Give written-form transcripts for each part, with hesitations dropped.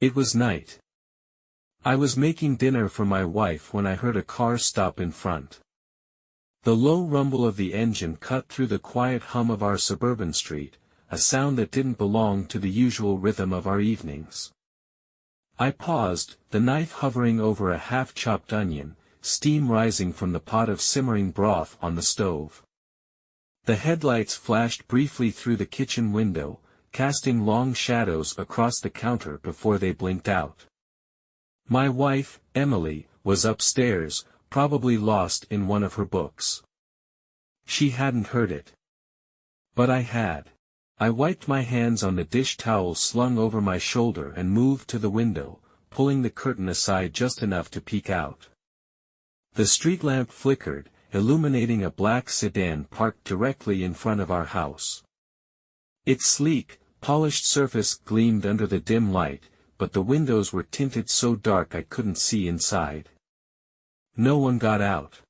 It was night. I was making dinner for my wife when I heard a car stop in front. The low rumble of the engine cut through the quiet hum of our suburban street, a sound that didn't belong to the usual rhythm of our evenings. I paused, the knife hovering over a half-chopped onion, steam rising from the pot of simmering broth on the stove. The headlights flashed briefly through the kitchen window, casting long shadows across the counter before they blinked out. My wife, Emily, was upstairs, probably lost in one of her books. She hadn't heard it. But I had. I wiped my hands on the dish towel slung over my shoulder and moved to the window, pulling the curtain aside just enough to peek out. The street lamp flickered, illuminating a black sedan parked directly in front of our house. Its sleek, polished surface gleamed under the dim light, but the windows were tinted so dark I couldn't see inside. No one got out.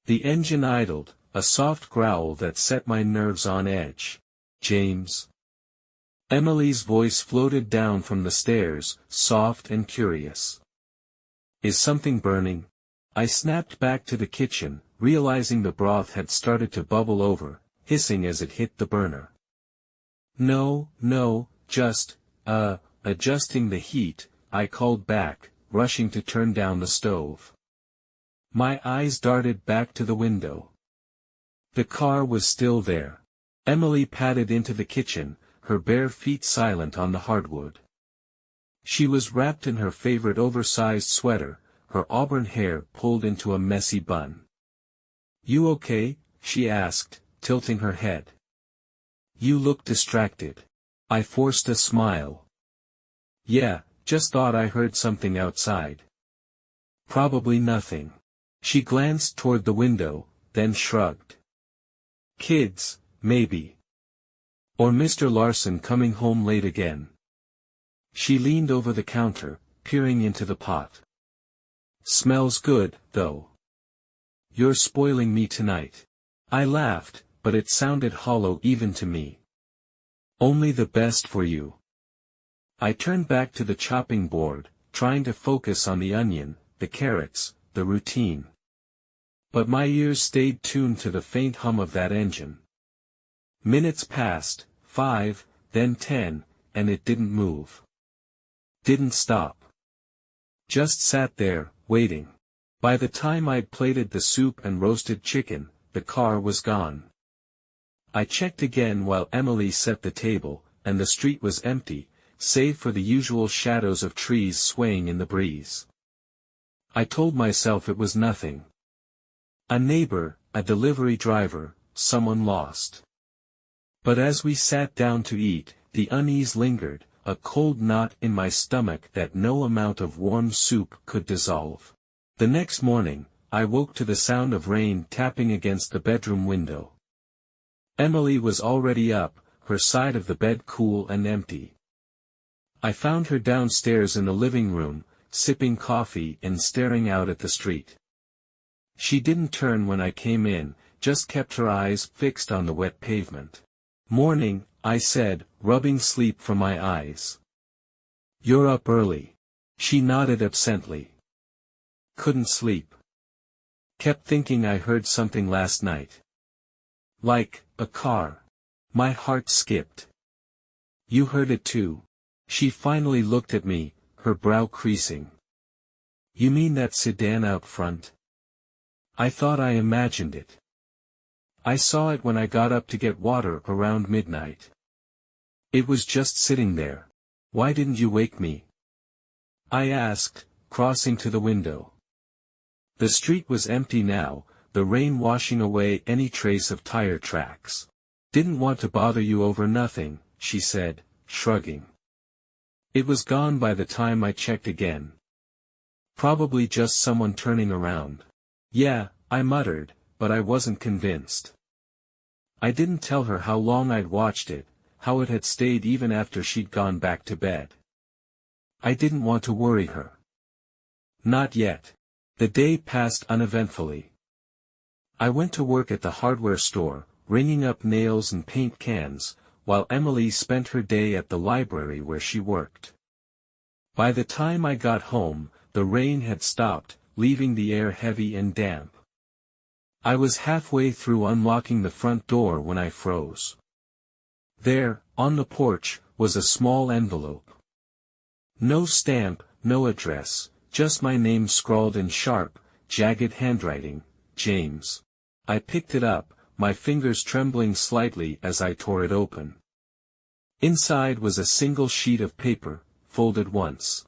The engine idled, a soft growl that set my nerves on edge. "James." Emily's voice floated down from the stairs, soft and curious. "Is something burning?" I snapped back to the kitchen, realizing the broth had started to bubble over, hissing as it hit the burner. No, just, adjusting the heat," I called back, rushing to turn down the stove. My eyes darted back to the window. The car was still there. Emily padded into the kitchen, her bare feet silent on the hardwood. She was wrapped in her favorite oversized sweater, her auburn hair pulled into a messy bun. "You okay?" she asked, tilting her head. "You look distracted." I forced a smile. "Yeah, just thought I heard something outside." "Probably nothing." She glanced toward the window, then shrugged. "Kids, maybe. Or Mr. Larson coming home late again." She leaned over the counter, peering into the pot. "Smells good, though. You're spoiling me tonight." I laughed, but it sounded hollow even to me. "Only the best for you." I turned back to the chopping board, trying to focus on the onion, the carrots, the routine. But my ears stayed tuned to the faint hum of that engine. Minutes passed, 5, then 10, and it didn't move. Didn't stop. Just sat there, waiting. By the time I'd plated the soup and roasted chicken, the car was gone. I checked again while Emily set the table, and the street was empty, save for the usual shadows of trees swaying in the breeze. I told myself it was nothing. A neighbor, a delivery driver, someone lost. But as we sat down to eat, the unease lingered, a cold knot in my stomach that no amount of warm soup could dissolve. The next morning, I woke to the sound of rain tapping against the bedroom window. Emily was already up, her side of the bed cool and empty. I found her downstairs in the living room, sipping coffee and staring out at the street. She didn't turn when I came in, just kept her eyes fixed on the wet pavement. "Morning," I said, rubbing sleep from my eyes. "You're up early." She nodded absently. "Couldn't sleep. Kept thinking I heard something last night. Like a car." My heart skipped. "You heard it too." She finally looked at me, her brow creasing. "You mean that sedan out front?" I thought I imagined it. "I saw it when I got up to get water around midnight. It was just sitting there. Why didn't you wake me?" I asked, crossing to the window. The street was empty now, the rain washing away any trace of tire tracks. "Didn't want to bother you over nothing," she said, shrugging. It was gone by the time I checked again. "Probably just someone turning around." "Yeah," I muttered, but I wasn't convinced. I didn't tell her how long I'd watched it, how it had stayed even after she'd gone back to bed. I didn't want to worry her. Not yet. The day passed uneventfully. I went to work at the hardware store, ringing up nails and paint cans, while Emily spent her day at the library where she worked. By the time I got home, the rain had stopped, leaving the air heavy and damp. I was halfway through unlocking the front door when I froze. There, on the porch, was a small envelope. No stamp, no address, just my name scrawled in sharp, jagged handwriting, James. I picked it up, my fingers trembling slightly as I tore it open. Inside was a single sheet of paper, folded once.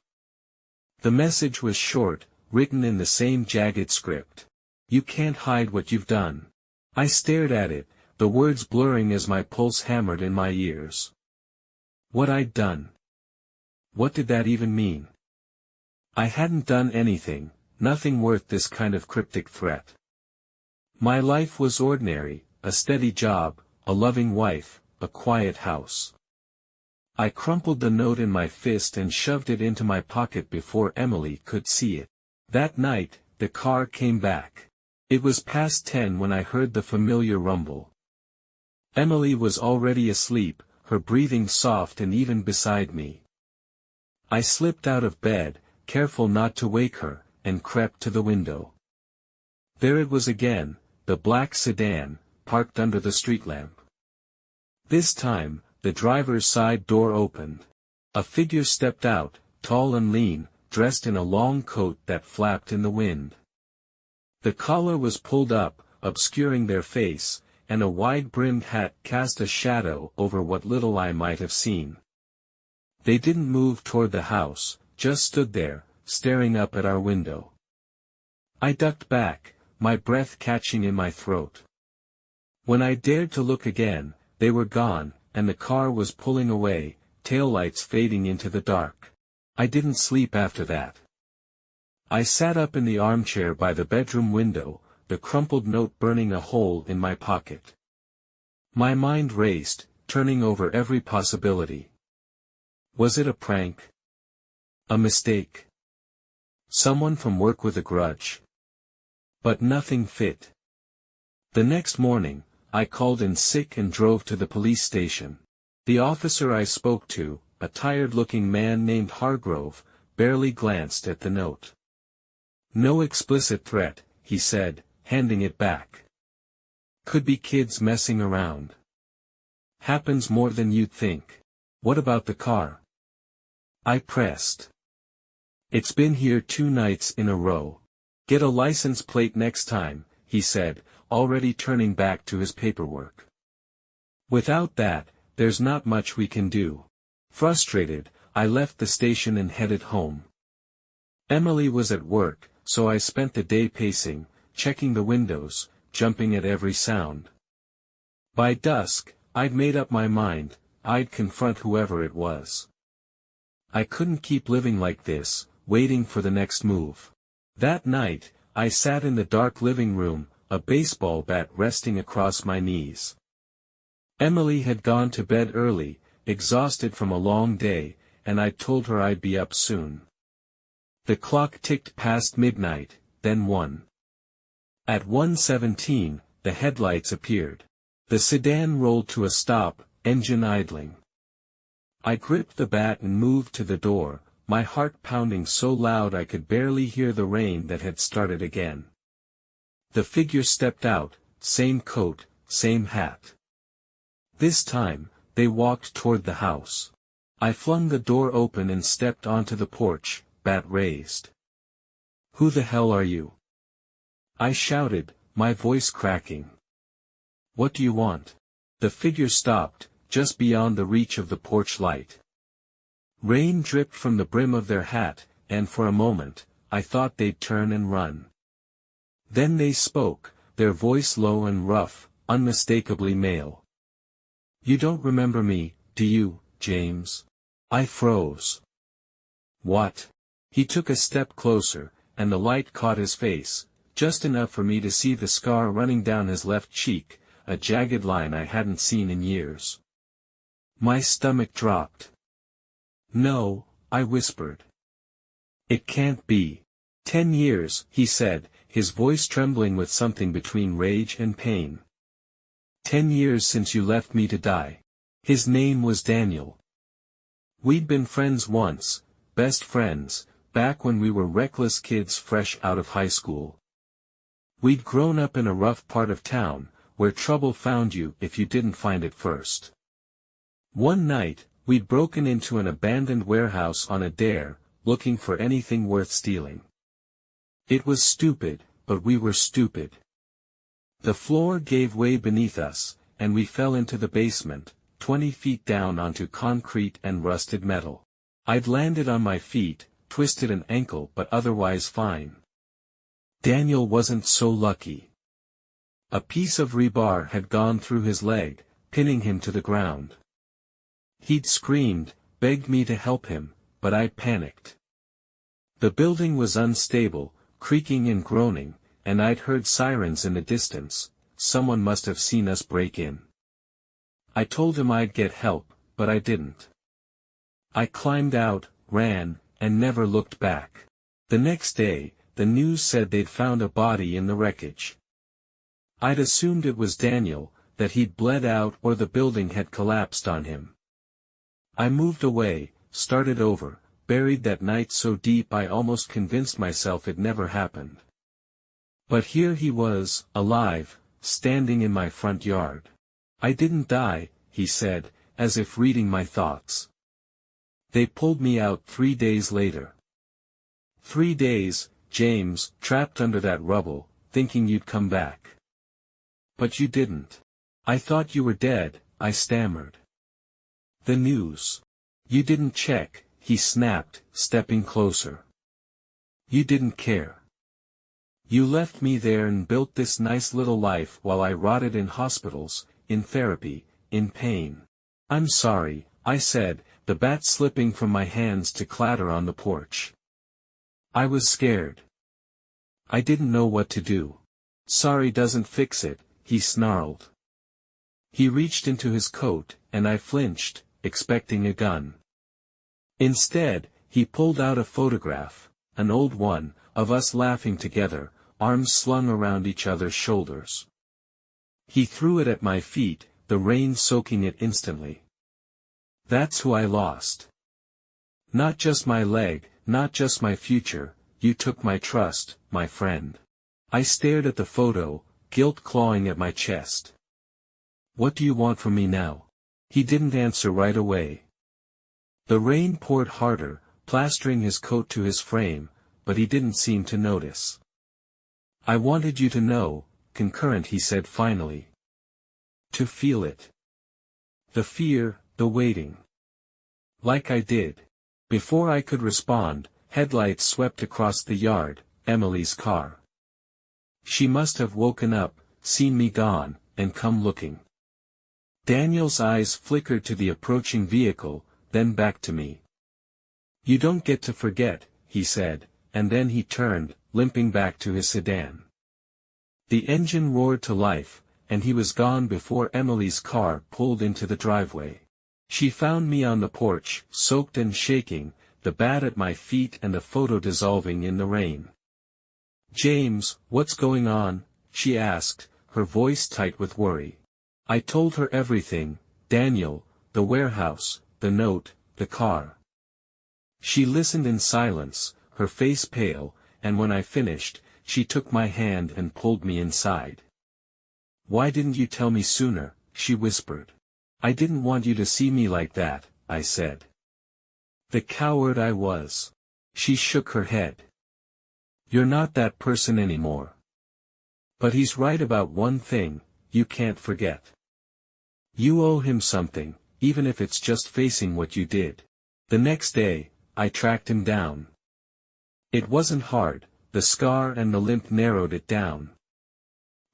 The message was short, written in the same jagged script. You can't hide what you've done. I stared at it, the words blurring as my pulse hammered in my ears. What I'd done. What did that even mean? I hadn't done anything, nothing worth this kind of cryptic threat. My life was ordinary, a steady job, a loving wife, a quiet house. I crumpled the note in my fist and shoved it into my pocket before Emily could see it. That night, the car came back. It was past 10 when I heard the familiar rumble. Emily was already asleep, her breathing soft and even beside me. I slipped out of bed, careful not to wake her, and crept to the window. There it was again, the black sedan, parked under the street lamp. This time, the driver's side door opened. A figure stepped out, tall and lean, dressed in a long coat that flapped in the wind. The collar was pulled up, obscuring their face, and a wide-brimmed hat cast a shadow over what little I might have seen. They didn't move toward the house, just stood there, staring up at our window. I ducked back, my breath catching in my throat. When I dared to look again, they were gone, and the car was pulling away, taillights fading into the dark. I didn't sleep after that. I sat up in the armchair by the bedroom window, the crumpled note burning a hole in my pocket. My mind raced, turning over every possibility. Was it a prank? A mistake? Someone from work with a grudge? But nothing fit. The next morning, I called in sick and drove to the police station. The officer I spoke to, a tired-looking man named Hargrove, barely glanced at the note. No explicit threat, he said, handing it back. Could be kids messing around. Happens more than you'd think. What about the car? I pressed. It's been here 2 nights in a row. Get a license plate next time, he said, already turning back to his paperwork. Without that, there's not much we can do. Frustrated, I left the station and headed home. Emily was at work, so I spent the day pacing, checking the windows, jumping at every sound. By dusk, I'd made up my mind, I'd confront whoever it was. I couldn't keep living like this, waiting for the next move. That night, I sat in the dark living room, a baseball bat resting across my knees. Emily had gone to bed early, exhausted from a long day, and I'd told her I'd be up soon. The clock ticked past midnight, then 1. At 1:17, the headlights appeared. The sedan rolled to a stop, engine idling. I gripped the bat and moved to the door, my heart pounding so loud I could barely hear the rain that had started again. The figure stepped out, same coat, same hat. This time, they walked toward the house. I flung the door open and stepped onto the porch, bat raised. Who the hell are you? I shouted, my voice cracking. What do you want? The figure stopped, just beyond the reach of the porch light. Rain dripped from the brim of their hat, and for a moment, I thought they'd turn and run. Then they spoke, their voice low and rough, unmistakably male. You don't remember me, do you, James? I froze. What? He took a step closer, and the light caught his face, just enough for me to see the scar running down his left cheek, a jagged line I hadn't seen in years. My stomach dropped. No, I whispered. It can't be. 10 years, he said, his voice trembling with something between rage and pain. 10 years since you left me to die. His name was Daniel. We'd been friends once, best friends, back when we were reckless kids fresh out of high school. We'd grown up in a rough part of town, where trouble found you if you didn't find it first. One night, we'd broken into an abandoned warehouse on a dare, looking for anything worth stealing. It was stupid, but we were stupid. The floor gave way beneath us, and we fell into the basement, 20 feet down onto concrete and rusted metal. I'd landed on my feet, twisted an ankle but otherwise fine. Daniel wasn't so lucky. A piece of rebar had gone through his leg, pinning him to the ground. He'd screamed, begged me to help him, but I panicked. The building was unstable, creaking and groaning, and I'd heard sirens in the distance. Someone must have seen us break in. I told him I'd get help, but I didn't. I climbed out, ran, and never looked back. The next day, the news said they'd found a body in the wreckage. I'd assumed it was Daniel, that he'd bled out or the building had collapsed on him. I moved away, started over, buried that night so deep I almost convinced myself it never happened. But here he was, alive, standing in my front yard. I didn't die, he said, as if reading my thoughts. They pulled me out 3 days later. 3 days, James, trapped under that rubble, thinking you'd come back. But you didn't. I thought you were dead, I stammered. The news. You didn't check, he snapped, stepping closer. You didn't care. You left me there and built this nice little life while I rotted in hospitals, in therapy, in pain. I'm sorry, I said, the bat slipping from my hands to clatter on the porch. I was scared. I didn't know what to do. Sorry doesn't fix it, he snarled. He reached into his coat, and I flinched, expecting a gun. Instead, he pulled out a photograph, an old one, of us laughing together, arms slung around each other's shoulders. He threw it at my feet, the rain soaking it instantly. That's who I lost. Not just my leg, not just my future, you took my trust, my friend. I stared at the photo, guilt clawing at my chest. What do you want from me now? He didn't answer right away. The rain poured harder, plastering his coat to his frame, but he didn't seem to notice. I wanted you to know, concurrent, he said finally. To feel it. The fear, the waiting. Like I did. Before I could respond, headlights swept across the yard, Emily's car. She must have woken up, seen me gone, and come looking. Daniel's eyes flickered to the approaching vehicle, then back to me. You don't get to forget, he said, and then he turned, limping back to his sedan. The engine roared to life, and he was gone before Emily's car pulled into the driveway. She found me on the porch, soaked and shaking, the bat at my feet and the photo dissolving in the rain. James, what's going on? She asked, her voice tight with worry. I told her everything, Daniel, the warehouse, the note, the car. She listened in silence, her face pale, and when I finished, she took my hand and pulled me inside. Why didn't you tell me sooner? She whispered. I didn't want you to see me like that, I said. The coward I was. She shook her head. You're not that person anymore. But he's right about one thing, you can't forget. You owe him something, even if it's just facing what you did. The next day, I tracked him down. It wasn't hard, the scar and the limp narrowed it down.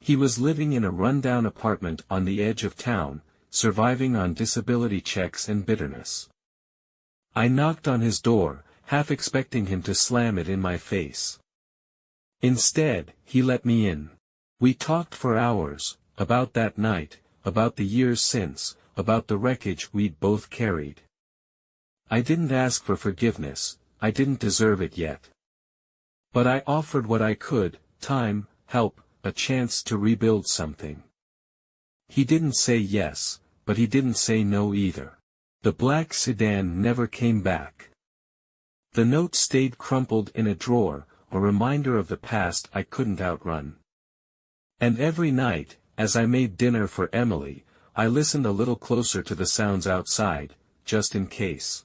He was living in a rundown apartment on the edge of town, surviving on disability checks and bitterness. I knocked on his door, half expecting him to slam it in my face. Instead, he let me in. We talked for hours, about that night, about the years since, about the wreckage we'd both carried. I didn't ask for forgiveness, I didn't deserve it yet. But I offered what I could, time, help, a chance to rebuild something. He didn't say yes, but he didn't say no either. The black sedan never came back. The note stayed crumpled in a drawer, a reminder of the past I couldn't outrun. And every night, as I made dinner for Emily, I listened a little closer to the sounds outside, just in case.